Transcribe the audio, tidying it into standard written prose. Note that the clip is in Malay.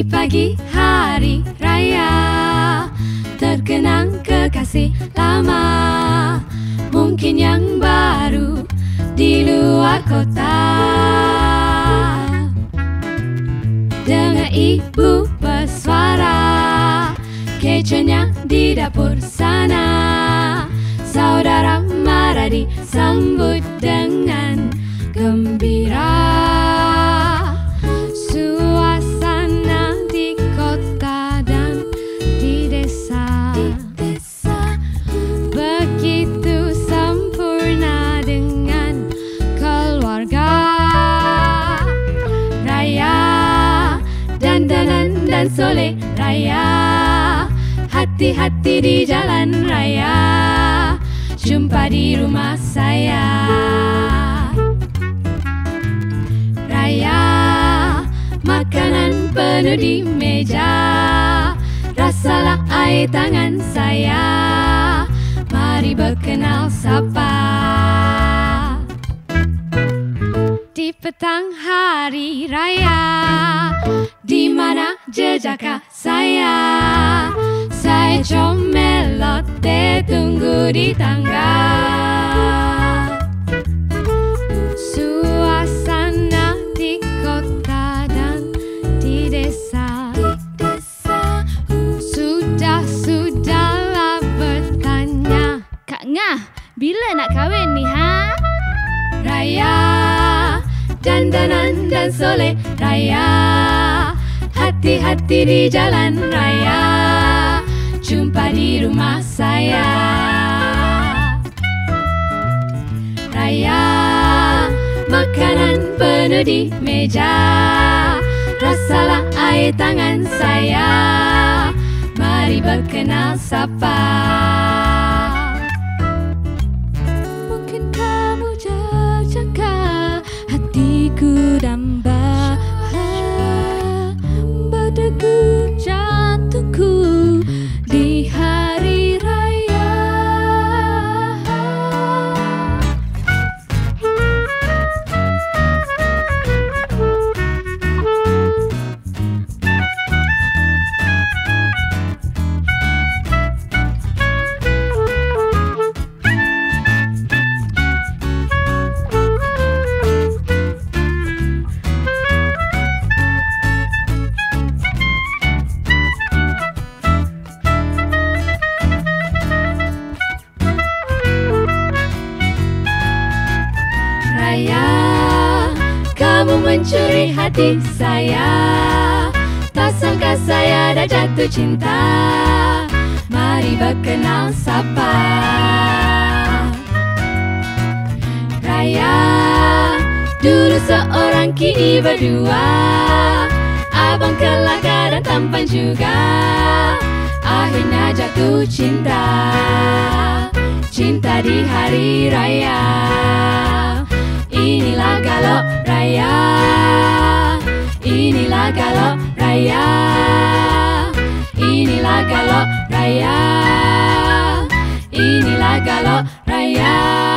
Di pagi hari raya terkenang kekasih lama, mungkin yang baru di luar kota. Dengar ibu bersuara, kecenya di dapur sana. Saudara mara disambut dengan gembira. Suasana di kota dan di desa begitu sempurna dengan keluarga. Raya, dandanan dan soleh raya, hati-hati di jalan raya, jumpa di rumah saya. Raya, makanan penuh di meja, rasalah air tangan saya, mari berkenal sapa. Di petang hari raya, di mana jejak saya? Saya comelot tunggu di tangga. Suasana di kota dan di desa, Sudahlah bertanya, Kak Ngah, bila nak kahwin ni ha? Raya, dandanan dan soleh raya, hati-hati di jalan raya, jumpa di rumah saya. Raya, makanan penuh di meja, rasalah air tangan saya, mari berkenal sapa. Mungkin kamu jajaka hatiku damba, berdegup jantungku di hari raya. Raya, kamu mencuri hati saya, tak sangka saya dah jatuh cinta, mari berkenal sapa. Raya, dulu seorang kini berdua, abang kelakar dan tampan juga, akhirnya jatuh cinta, cinta di hari raya. Inilah galop raya, inilah galop raya, inilah galop raya, inilah galop raya.